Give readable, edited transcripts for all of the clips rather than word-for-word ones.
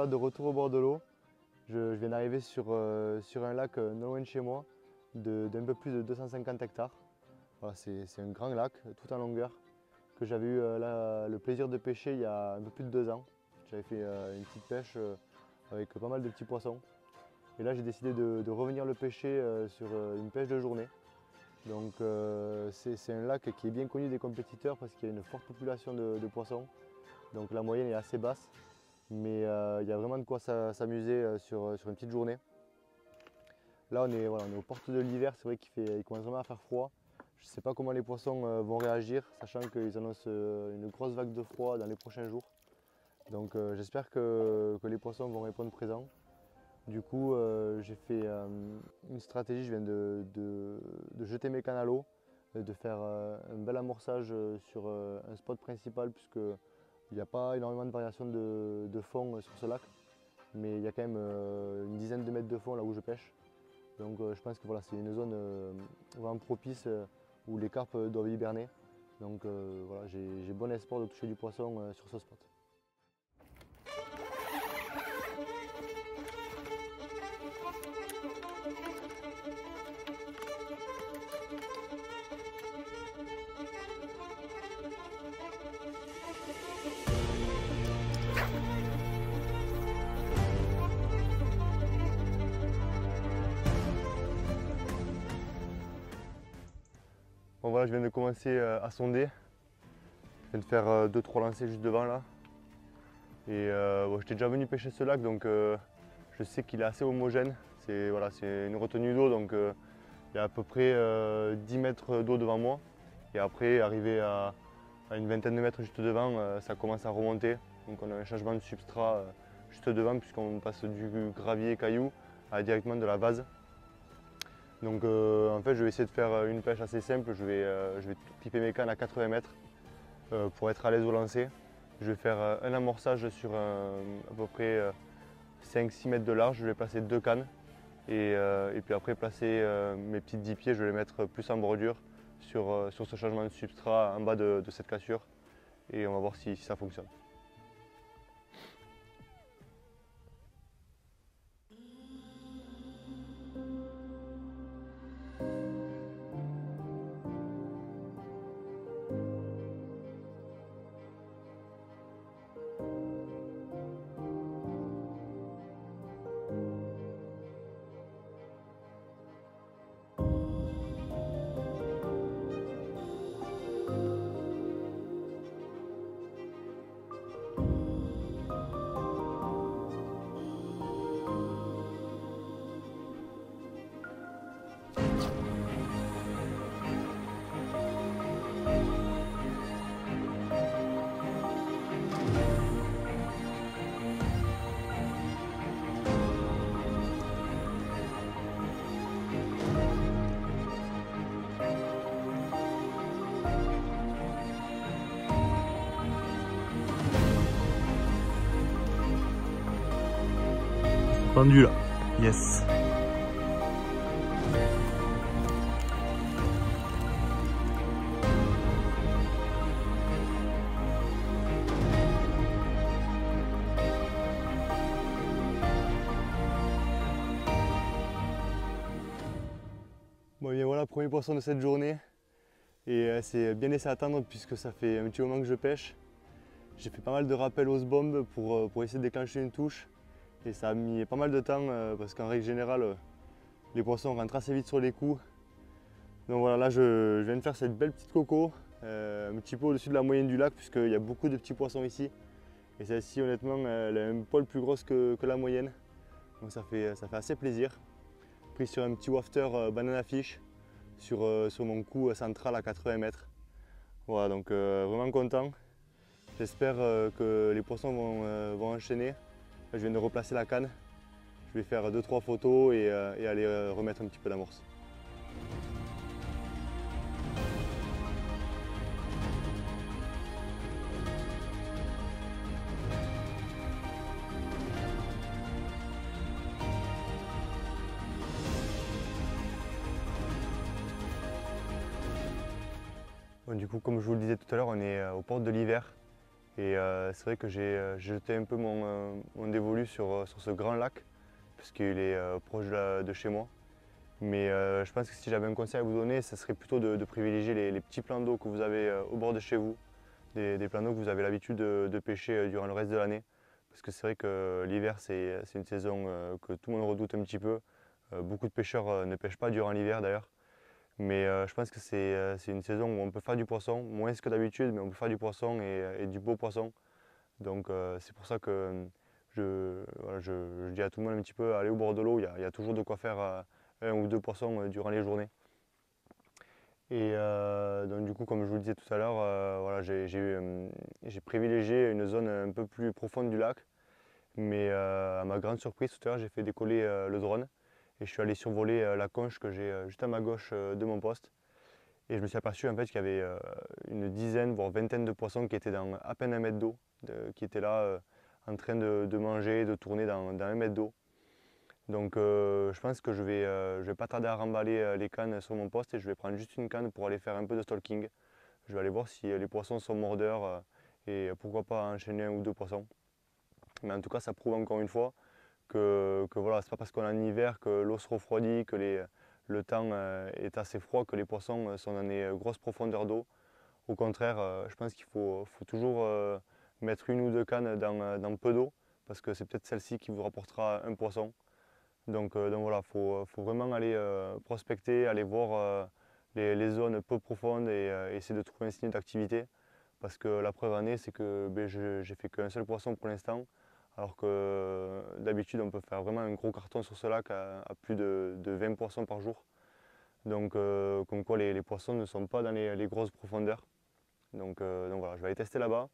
voilà, de retour au bord de l'eau. Je viens d'arriver sur un lac non loin de chez moi, d'un peu plus de 250 hectares. Voilà, c'est un grand lac, tout en longueur, que j'avais eu le plaisir de pêcher il y a un peu plus de 2 ans. J'avais fait une petite pêche avec pas mal de petits poissons. Et là, j'ai décidé de revenir le pêcher sur une pêche de journée. Donc c'est un lac qui est bien connu des compétiteurs parce qu'il y a une forte population de poissons. Donc la moyenne est assez basse, mais il y a vraiment de quoi s'amuser sur une petite journée. Là on est aux portes de l'hiver, c'est vrai qu'il commence vraiment à faire froid. Je ne sais pas comment les poissons vont réagir, sachant qu'ils annoncent une grosse vague de froid dans les prochains jours. Donc j'espère que les poissons vont répondre présent. Du coup, j'ai fait une stratégie, je viens de jeter mes cannes à l'eau, de faire un bel amorçage sur un spot principal puisqu'il n'y a pas énormément de variation de fond sur ce lac, mais il y a quand même une dizaine de mètres de fond là où je pêche. Donc je pense que voilà, c'est une zone vraiment propice où les carpes doivent hiberner. Donc voilà, j'ai bon espoir de toucher du poisson sur ce spot. Bon voilà, je viens de commencer à sonder. Je viens de faire 2-3 lancers juste devant là. Et bon, j'étais déjà venu pêcher ce lac, donc je sais qu'il est assez homogène. C'est une retenue d'eau, donc il y a à peu près 10 mètres d'eau devant moi. Et après, arrivé à une vingtaine de mètres juste devant, ça commence à remonter. Donc on a un changement de substrat juste devant, puisqu'on passe du gravier caillou à directement de la vase. Donc en fait, je vais essayer de faire une pêche assez simple. Je vais piper mes cannes à 80 mètres pour être à l'aise au lancer. Je vais faire un amorçage sur à peu près 5-6 mètres de large. Je vais placer 2 cannes et puis après placer mes petites 10 pieds. Je vais les mettre plus en bordure sur ce changement de substrat en bas de cette cassure et on va voir si ça fonctionne. Pendu là, yes. Bon, et bien voilà, premier poisson de cette journée. Et c'est bien laissé attendre puisque ça fait un petit moment que je pêche. J'ai fait pas mal de rappels aux bombes pour essayer de déclencher une touche. Et ça a mis pas mal de temps parce qu'en règle générale, les poissons rentrent assez vite sur les coups. Donc voilà, là je viens de faire cette belle petite coco, un petit peu au-dessus de la moyenne du lac puisqu'il y a beaucoup de petits poissons ici. Et celle-ci honnêtement, elle est un poil plus grosse que la moyenne. Donc ça fait assez plaisir. Pris sur un petit wafter banana fish sur mon coup central à 80 mètres. Voilà, donc vraiment content. J'espère que les poissons vont enchaîner. Je viens de replacer la canne. Je vais faire 2-3 photos et aller remettre un petit peu d'amorce. Bon, du coup, comme je vous le disais tout à l'heure, on est aux portes de l'hiver. Et c'est vrai que j'ai jeté un peu mon dévolu sur ce grand lac, puisqu'il est proche de chez moi. Mais je pense que si j'avais un conseil à vous donner, ce serait plutôt de privilégier les petits plans d'eau que vous avez au bord de chez vous, des plans d'eau que vous avez l'habitude de pêcher durant le reste de l'année. Parce que c'est vrai que l'hiver, c'est une saison que tout le monde redoute un petit peu. Beaucoup de pêcheurs ne pêchent pas durant l'hiver d'ailleurs. Mais je pense que c'est une saison où on peut faire du poisson, moins que d'habitude, mais on peut faire du poisson et du beau poisson. Donc c'est pour ça que voilà, je dis à tout le monde un petit peu, allez au bord de l'eau, il y a toujours de quoi faire un ou deux poissons durant les journées. Et donc du coup, comme je vous le disais tout à l'heure, voilà, j'ai privilégié une zone un peu plus profonde du lac. Mais à ma grande surprise, tout à l'heure, j'ai fait décoller le drone et je suis allé survoler la conche que j'ai juste à ma gauche de mon poste. Et je me suis aperçu en fait qu'il y avait une dizaine, voire vingtaine de poissons qui étaient dans à peine un mètre d'eau, qui étaient là en train de manger, de tourner dans un mètre d'eau. Donc je pense que je vais pas tarder à remballer les cannes sur mon poste et je vais prendre juste une canne pour aller faire un peu de stalking. Je vais aller voir si les poissons sont mordeurs et pourquoi pas enchaîner un ou deux poissons. Mais en tout cas, ça prouve encore une fois que voilà, c'est pas parce qu'on est en hiver que l'eau se refroidit, que le temps est assez froid, que les poissons sont dans des grosses profondeurs d'eau. Au contraire, je pense qu'il faut toujours mettre une ou deux cannes dans peu d'eau, parce que c'est peut-être celle-ci qui vous rapportera un poisson. Donc voilà, il faut vraiment aller prospecter, aller voir les zones peu profondes et essayer de trouver un signe d'activité. Parce que la preuve en est, c'est que j'ai fait qu'un seul poisson pour l'instant. Alors que d'habitude, on peut faire vraiment un gros carton sur ce lac à plus de 20 poissons par jour. Donc, comme quoi les poissons ne sont pas dans les grosses profondeurs. Donc voilà, je vais aller tester là-bas.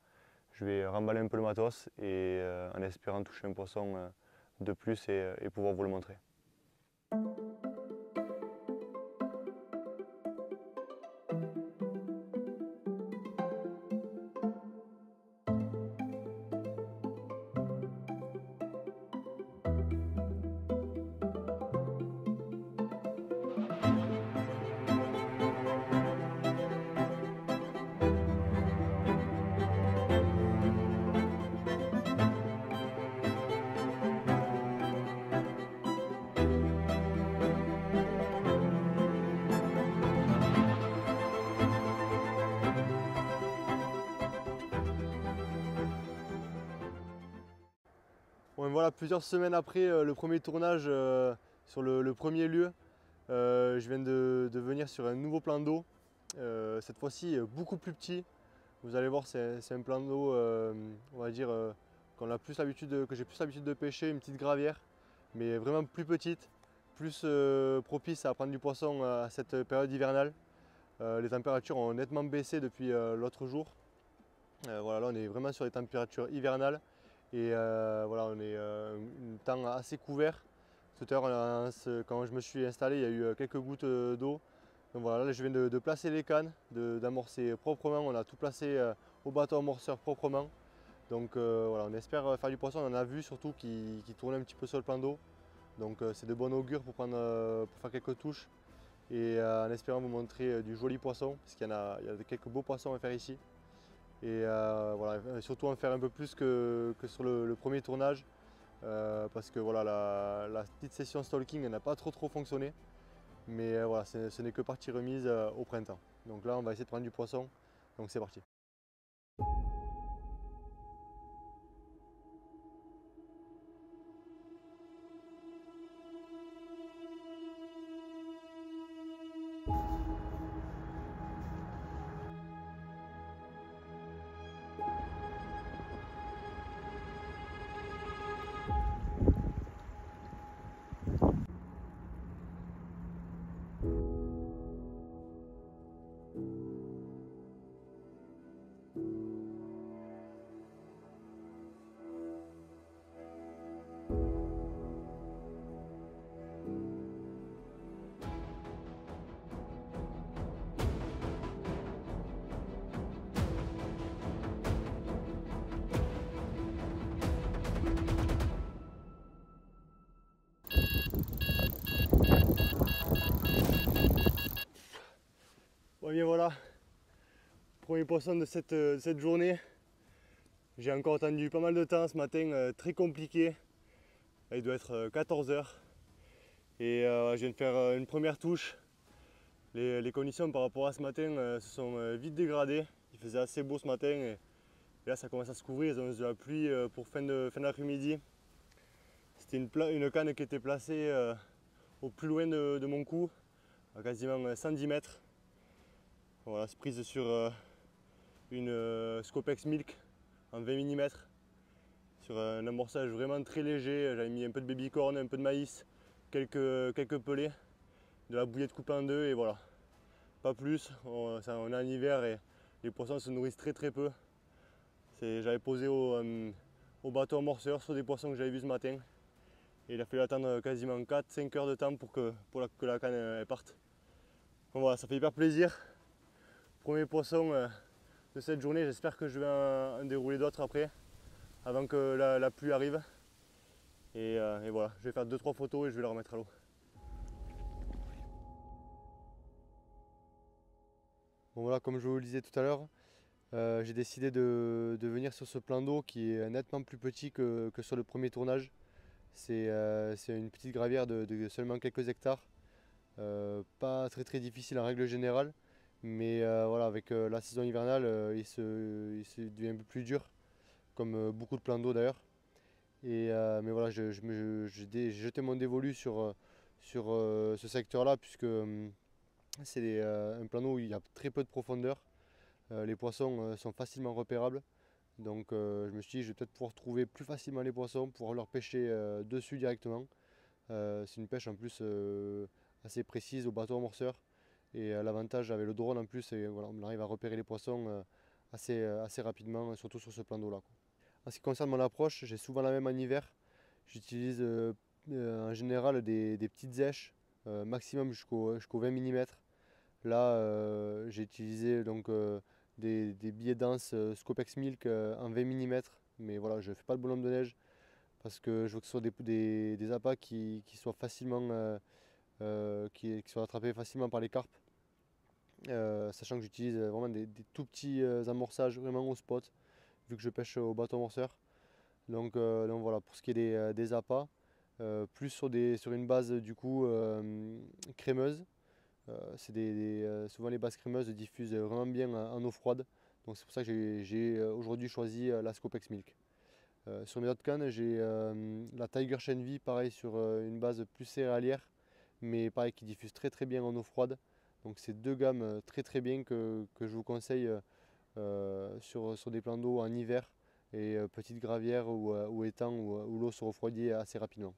Je vais remballer un peu le matos et en espérant toucher un poisson de plus et pouvoir vous le montrer. Bon, voilà, plusieurs semaines après le premier tournage sur le premier lieu, je viens de venir sur un nouveau plan d'eau, cette fois-ci beaucoup plus petit. Vous allez voir, c'est un plan d'eau, on va dire, que j'ai plus l'habitude de pêcher, une petite gravière, mais vraiment plus petite, plus propice à prendre du poisson à cette période hivernale. Les températures ont nettement baissé depuis l'autre jour. Voilà, là on est vraiment sur les températures hivernales. Et voilà, on est un temps assez couvert. Tout à l'heure, quand je me suis installé, il y a eu quelques gouttes d'eau. Donc voilà, là je viens de placer les cannes, d'amorcer proprement. On a tout placé au bateau amorceur proprement. Donc voilà, on espère faire du poisson. On en a vu surtout qui tournait un petit peu sur le plan d'eau. Donc c'est de bon augure pour faire quelques touches. Et en espérant vous montrer du joli poisson, parce qu'il y a quelques beaux poissons à faire ici. Et voilà, surtout en faire un peu plus que sur le premier tournage, parce que voilà, la petite session stalking n'a pas trop fonctionné, mais voilà, ce n'est que partie remise au printemps. Donc là on va essayer de prendre du poisson, donc c'est parti. Bon, bien voilà, premier poisson de cette journée. J'ai encore attendu pas mal de temps ce matin, très compliqué. Là, il doit être 14 h. Et je viens de faire une première touche. Les conditions par rapport à ce matin se sont vite dégradées. Il faisait assez beau ce matin et là ça commence à se couvrir. Ils ont eu de la pluie pour fin d'après-midi. C'était une canne qui était placée au plus loin de mon cou, à quasiment 110 mètres. Voilà, c'est prise sur une Scopex Milk en 20 mm. Sur un amorçage vraiment très léger. J'avais mis un peu de baby corn, un peu de maïs, quelques pelés, de la bouillette coupée en deux et voilà. Pas plus, on est en hiver et les poissons se nourrissent très peu. J'avais posé au bateau amorceur sur des poissons que j'avais vus ce matin. Et il a fallu attendre quasiment 4-5 heures de temps pour que la canne elle parte. Donc voilà, ça fait hyper plaisir. Premier poisson de cette journée, j'espère que je vais en dérouler d'autres après, avant que la pluie arrive. Et voilà, je vais faire 2-3 photos et je vais la remettre à l'eau. Bon voilà, comme je vous le disais tout à l'heure, j'ai décidé de venir sur ce plan d'eau qui est nettement plus petit que sur le premier tournage. C'est une petite gravière de seulement quelques hectares, pas très difficile en règle générale, mais voilà, avec la saison hivernale, il se devient un peu plus dur, comme beaucoup de plans d'eau d'ailleurs. Mais voilà, j'ai jeté mon dévolu sur ce secteur-là, puisque c'est un plan d'eau où il y a très peu de profondeur. Les poissons sont facilement repérables. Donc je me suis dit, je vais peut-être pouvoir trouver plus facilement les poissons, pouvoir leur pêcher dessus directement. C'est une pêche en plus assez précise au bateau amorceur. Et l'avantage avec le drone en plus, c'est voilà, on arrive à repérer les poissons assez rapidement, surtout sur ce plan d'eau là. En ce qui concerne mon approche, j'ai souvent la même en hiver. J'utilise en général des petites èches, maximum jusqu'au 20 mm. Là, j'ai utilisé donc des billets denses Scopex Milk en 20 mm, mais voilà, je ne fais pas le bonhomme de neige parce que je veux que ce soit des appâts qui soient facilement qui soient attrapés facilement par les carpes. Sachant que j'utilise vraiment des tout petits amorçages vraiment au spot, vu que je pêche au bateau amorceur. Donc voilà, pour ce qui est des appâts, plus sur une base du coup crémeuse. Souvent les bases crémeuses diffusent vraiment bien en eau froide. Donc c'est pour ça que j'ai aujourd'hui choisi la Scopex Milk. Sur mes autres cannes, j'ai la Tiger Shenvi, pareil sur une base plus céréalière, mais pareil qui diffuse très bien en eau froide. Donc c'est deux gammes très bien que je vous conseille sur des plans d'eau en hiver et petites gravières ou étangs où l'eau se refroidit assez rapidement.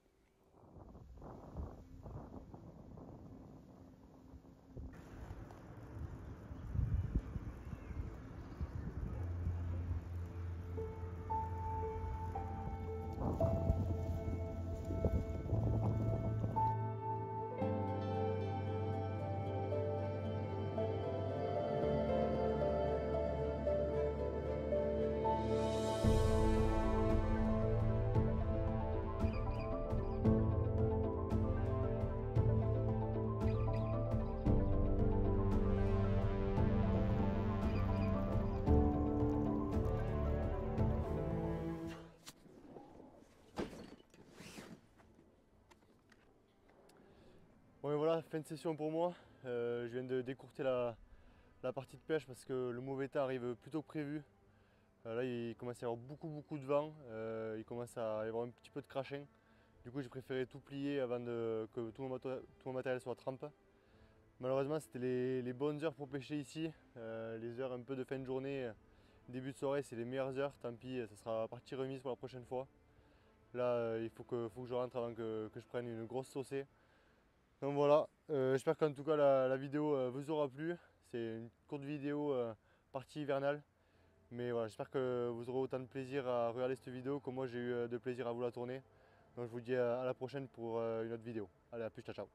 Bon et voilà, fin de session pour moi. Je viens de décourter la partie de pêche parce que le mauvais temps arrive plus tôt que prévu. Là il commence à y avoir beaucoup de vent, il commence à y avoir un petit peu de crachin. Du coup j'ai préféré tout plier avant que tout mon matériel soit trempe. Malheureusement c'était les bonnes heures pour pêcher ici. Les heures un peu de fin de journée, début de soirée c'est les meilleures heures, tant pis, ça sera partie remise pour la prochaine fois. Là il faut que je rentre avant que je prenne une grosse saucée. Donc voilà, j'espère qu'en tout cas la vidéo vous aura plu. C'est une courte vidéo partie hivernale. Mais voilà, j'espère que vous aurez autant de plaisir à regarder cette vidéo que moi j'ai eu de plaisir à vous la tourner. Donc je vous dis à la prochaine pour une autre vidéo. Allez, à plus, ciao ciao.